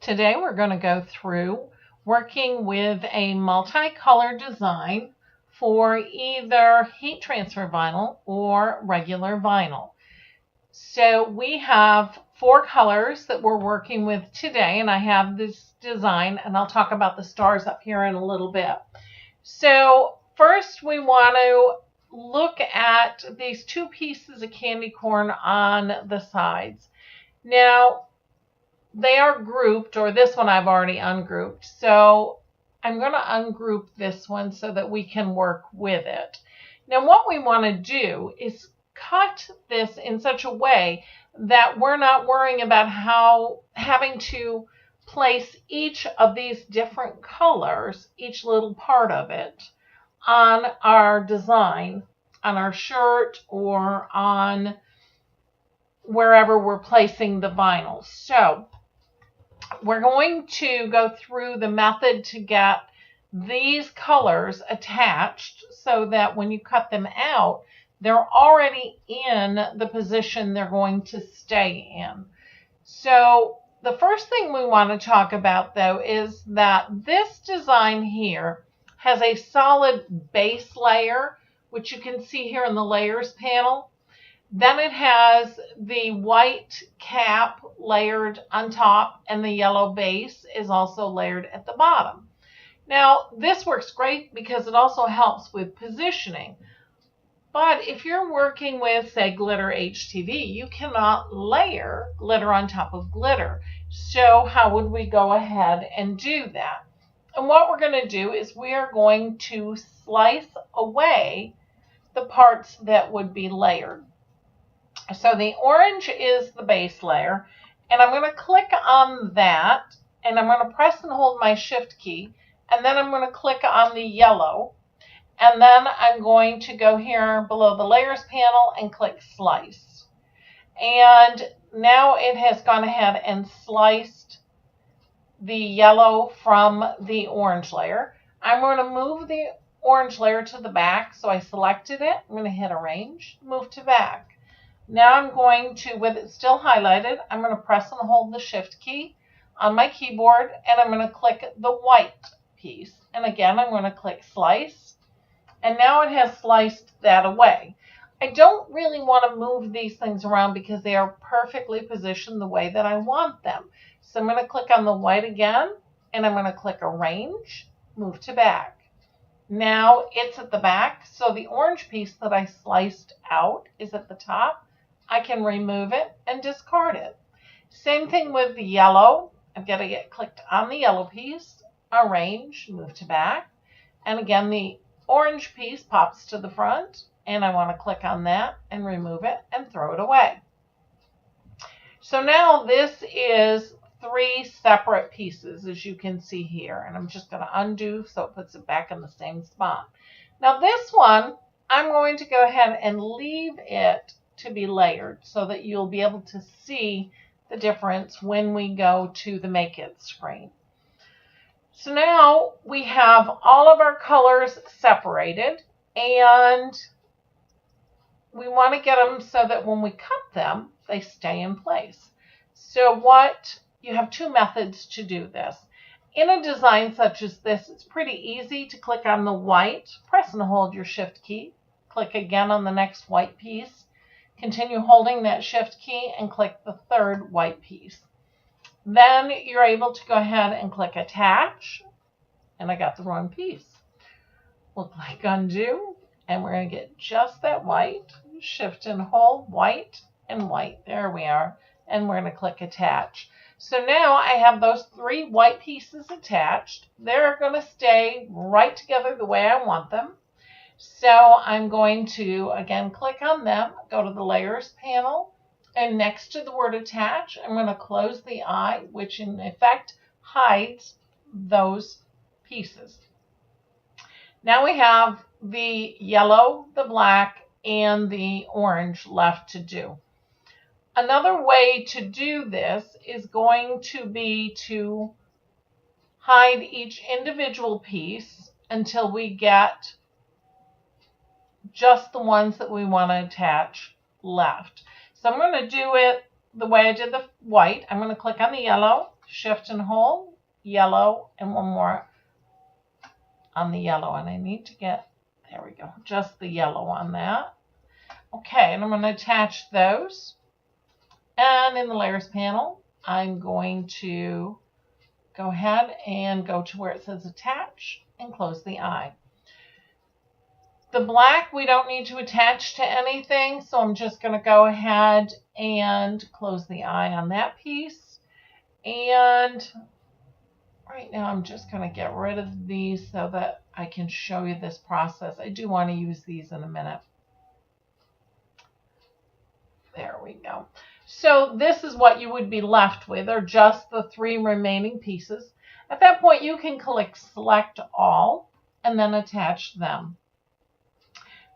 Today we're going to go through working with a multicolor design for either heat transfer vinyl or regular vinyl. So we have 4 colors that we're working with today, and I have this design, and I'll talk about the stars up here in a little bit. So first we want to look at these 2 pieces of candy corn on the sides. Now they are grouped, or this one I've already ungrouped, so I'm going to ungroup this one so that we can work with it. Now what we want to do is cut this in such a way that we're not worrying about having to place each of these different colors, each little part of it, on our design, on our shirt, or on wherever we're placing the vinyl. So we're going to go through the method to get these colors attached so that when you cut them out, they're already in the position they're going to stay in. So the first thing we want to talk about, though, is that this design here has a solid base layer, which you can see here in the layers panel. Then it has the white cap layered on top, and the yellow base is also layered at the bottom. Now, this works great because it also helps with positioning. But if you're working with, say, glitter HTV, you cannot layer glitter on top of glitter. So how would we go ahead and do that? And what we're going to do is we are going to slice away the parts that would be layered. So the orange is the base layer, and I'm going to click on that, and I'm going to press and hold my shift key, and then I'm going to click on the yellow, and then I'm going to go here below the layers panel and click slice. And now it has gone ahead and sliced the yellow from the orange layer. I'm going to move the orange layer to the back, so I selected it. I'm going to hit arrange, move to back. Now I'm going to, with it still highlighted, I'm going to press and hold the shift key on my keyboard, and I'm going to click the white piece. And again, I'm going to click slice, and now it has sliced that away. I don't really want to move these things around because they are perfectly positioned the way that I want them. So I'm going to click on the white again, and I'm going to click arrange, move to back. Now it's at the back, so the orange piece that I sliced out is at the top. I can remove it and discard it. Same thing with the yellow. I've got to get clicked on the yellow piece, arrange, move to back. And again, the orange piece pops to the front, and I want to click on that and remove it and throw it away. So now this is 3 separate pieces, as you can see here. And I'm just going to undo so it puts it back in the same spot. Now this one, I'm going to go ahead and leave it to be layered so that you'll be able to see the difference when we go to the Make It screen. So now we have all of our colors separated, and we want to get them so that when we cut them, they stay in place. So you have 2 methods to do this. In a design such as this, it's pretty easy to click on the white, press and hold your shift key, click again on the next white piece, continue holding that shift key and click the 3rd white piece. Then you're able to go ahead and click attach, and I got the wrong piece. We'll click undo, and we're going to get just that white, shift and hold, white and white. There we are, and we're going to click attach. So now I have those 3 white pieces attached. They're going to stay right together the way I want them. So I'm going to, again, click on them, go to the layers panel, and next to the word attach, I'm going to close the eye, which in effect hides those pieces. Now we have the yellow, the black, and the orange left to do. Another way to do this is going to be to hide each individual piece until we get just the ones that we want to attach left. So I'm going to do it the way I did the white. I'm going to click on the yellow, shift and hold, yellow, and one more on the yellow. And I need to get, there we go, just the yellow on that. Okay, and I'm going to attach those. And in the layers panel, I'm going to go ahead and go to where it says attach and close the eye. The black we don't need to attach to anything, so I'm just going to go ahead and close the eye on that piece. And right now I'm just going to get rid of these so that I can show you this process. I do want to use these in a minute. There we go. So this is what you would be left with, are just the 3 remaining pieces. At that point you can click select all and then attach them.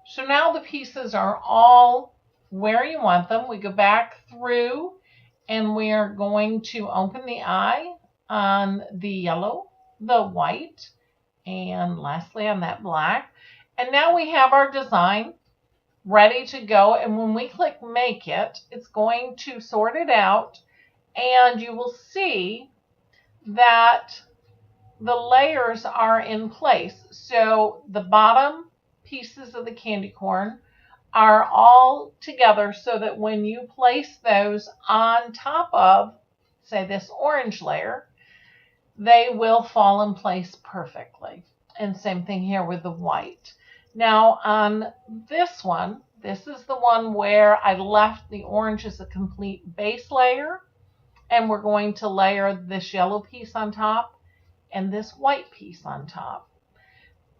So now the pieces are all where you want them. We go back through and we are going to open the eye on the yellow, the white, and lastly on that black. And now we have our design ready to go. And when we click make it, it's going to sort it out. And you will see that the layers are in place. So the bottom pieces of the candy corn are all together so that when you place those on top of, say, this orange layer, they will fall in place perfectly. And same thing here with the white. Now on this one, this is the one where I left the orange as a complete base layer, and we're going to layer this yellow piece on top and this white piece on top.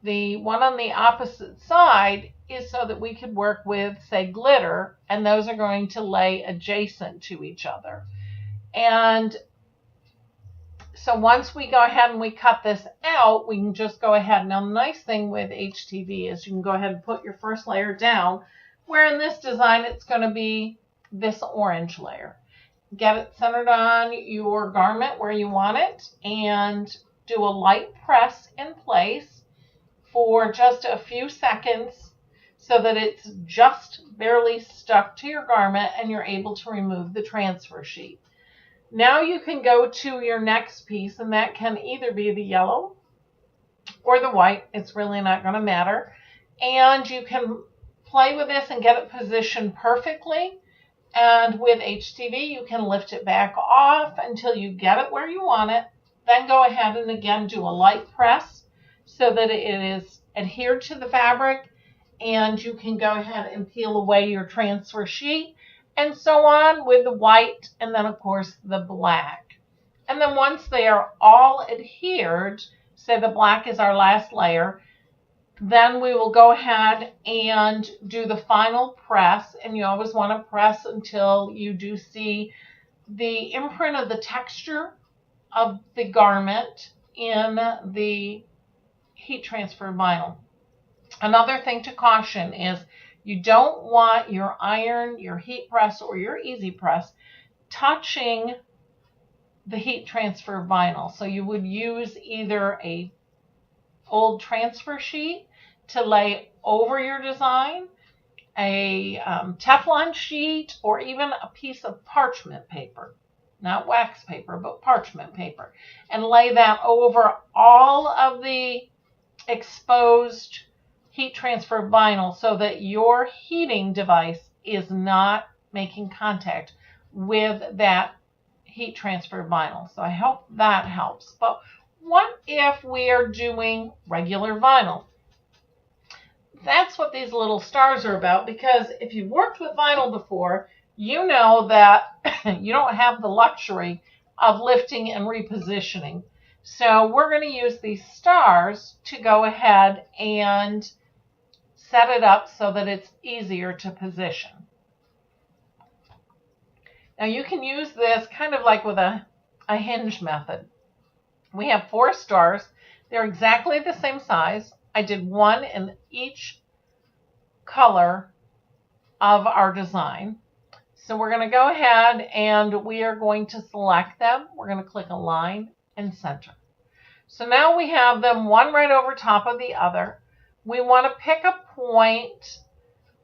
The one on the opposite side is so that we could work with, say, glitter, and those are going to lay adjacent to each other. And so once we go ahead and we cut this out, we can just go ahead. Now, the nice thing with HTV is you can go ahead and put your first layer down, where in this design it's going to be this orange layer. Get it centered on your garment where you want it and do a light press in place for just a few seconds so that it's just barely stuck to your garment and you're able to remove the transfer sheet. Now you can go to your next piece, and that can either be the yellow or the white. It's really not going to matter. And you can play with this and get it positioned perfectly. And with HTV, you can lift it back off until you get it where you want it. Then go ahead and again do a light press so that it is adhered to the fabric, and you can go ahead and peel away your transfer sheet, and so on with the white, and then of course the black. And then once they are all adhered, say the black is our last layer, then we will go ahead and do the final press, and you always want to press until you do see the imprint of the texture of the garment in the heat transfer vinyl. Another thing to caution is you don't want your iron, your heat press, or your easy press touching the heat transfer vinyl. So you would use either a old transfer sheet to lay over your design, a Teflon sheet, or even a piece of parchment paper. Not wax paper, but parchment paper. And lay that over all of the exposed heat transfer vinyl so that your heating device is not making contact with that heat transfer vinyl. So I hope that helps. But what if we are doing regular vinyl? That's what these little stars are about, because if you've worked with vinyl before, you know that you don't have the luxury of lifting and repositioning. So we're going to use these stars to go ahead and set it up so that it's easier to position. Now you can use this kind of like with a hinge method. We have 4 stars. They're exactly the same size. I did one in each color of our design. So we're going to go ahead and we are going to select them. We're going to click Align and Center. So now we have them one right over top of the other. We want to pick a point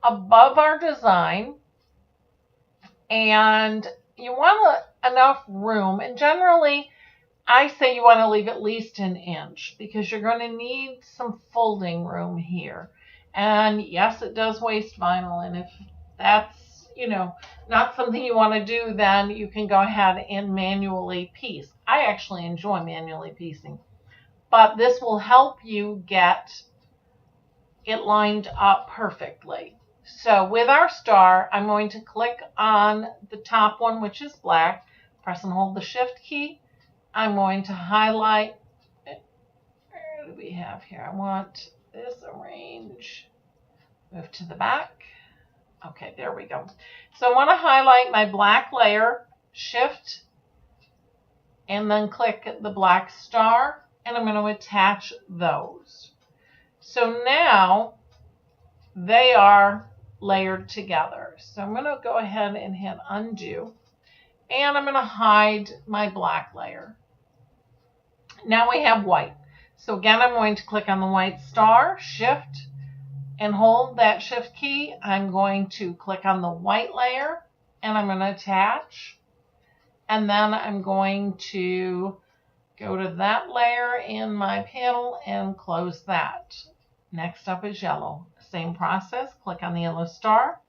above our design, and you want enough room, and generally I say you want to leave at least an inch because you're going to need some folding room here. And yes, it does waste vinyl, and if that's, not something you want to do, then you can go ahead and manually piece. I actually enjoy manually piecing, but this will help you get it lined up perfectly. So with our star, I'm going to click on the top one, which is black, press and hold the Shift key. I'm going to highlight, where do we have here? I want this arrange, move to the back. Okay, there we go. So I want to highlight my black layer, Shift, and then click the black star, and I'm going to attach those. So now they are layered together. So I'm going to go ahead and hit undo, and I'm going to hide my black layer. Now we have white. So again, I'm going to click on the white star, Shift, and hold that Shift key. I'm going to click on the white layer, and I'm going to attach. And then I'm going to go to that layer in my panel and close that. Next up is yellow. Same process. Click on the yellow star.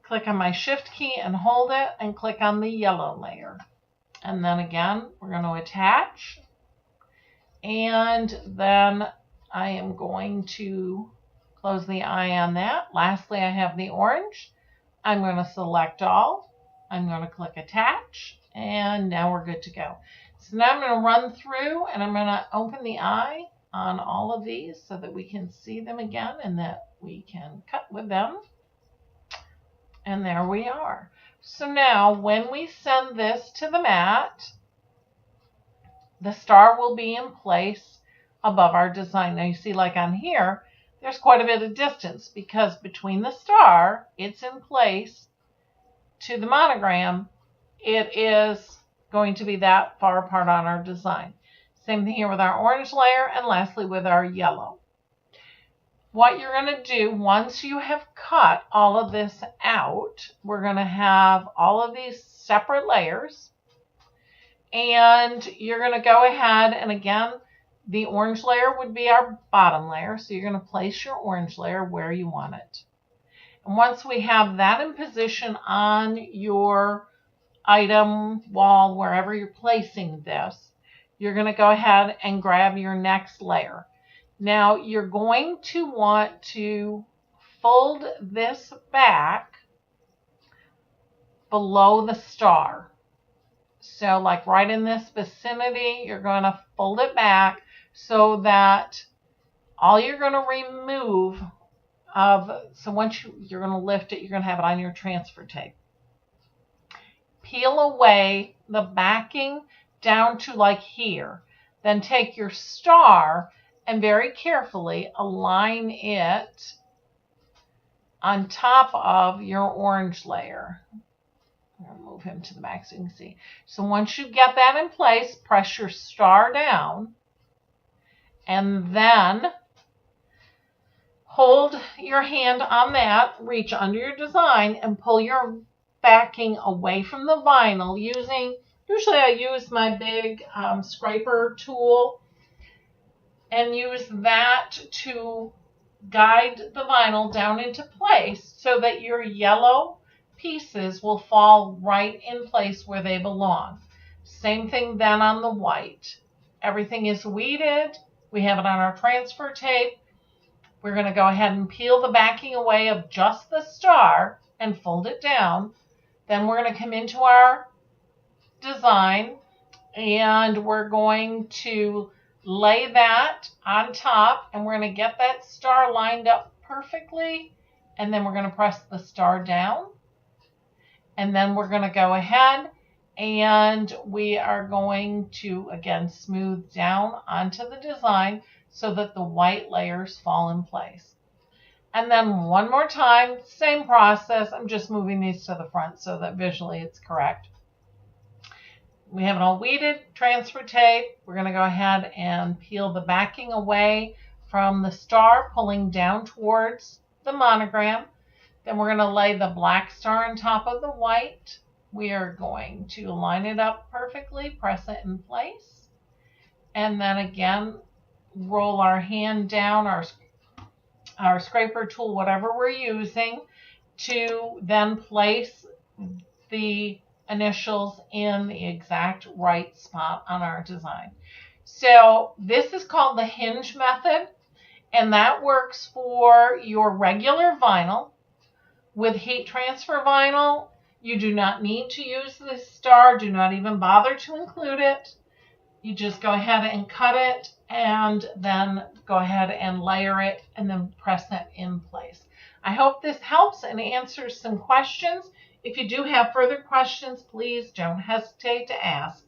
Click on my Shift key and hold it, and click on the yellow layer. And then again, we're going to attach. And then I am going to close the eye on that. Lastly, I have the orange. I'm going to select all. I'm going to click attach. And now we're good to go. So now I'm going to run through, and I'm going to open the eye on all of these so that we can see them again and that we can cut with them. And there we are. So now when we send this to the mat, the star will be in place above our design. Now you see, like on here, there's quite a bit of distance because between the star, it's in place, to the monogram, it is going to be that far apart on our design. Same thing here with our orange layer, and lastly with our yellow. What you're going to do once you have cut all of this out, we're going to have all of these separate layers, and you're going to go ahead, and again, the orange layer would be our bottom layer, so you're going to place your orange layer where you want it. And once we have that in position on your item wall, wherever you're placing this, you're going to go ahead and grab your next layer. Now you're going to want to fold this back below the star. So like right in this vicinity, you're going to fold it back so that all you're going to remove so once you're going to lift it, you're going to have it on your transfer tape. Peel away the backing down to like here. Then take your star and very carefully align it on top of your orange layer. I'll move him to the back so you can see. So once you get that in place, press your star down and then hold your hand on that, reach under your design and pull your backing away from the vinyl usually I use my big scraper tool and use that to guide the vinyl down into place so that your yellow pieces will fall right in place where they belong. Same thing then on the white. Everything is weeded. We have it on our transfer tape. We're going to go ahead and peel the backing away of just the star and fold it down. Then we're going to come into our design and we're going to lay that on top and we're going to get that star lined up perfectly, and then we're going to press the star down, and then we're going to go ahead and we are going to again smooth down onto the design so that the white layers fall in place. And then one more time, same process. I'm just moving these to the front so that visually it's correct. We have it all weeded, transfer tape. We're going to go ahead and peel the backing away from the star, pulling down towards the monogram. Then we're going to lay the black star on top of the white. we are going to line it up perfectly, press it in place, and then again roll our hand down, our scraper tool, whatever we're using, to then place the initials in the exact right spot on our design. So this is called the Hinge method, and that works for your regular vinyl. With heat transfer vinyl, you do not need to use this star. Do not even bother to include it. You just go ahead and cut it, and then go ahead and layer it, and then press it in place. I hope this helps and answers some questions. If you do have further questions, please don't hesitate to ask.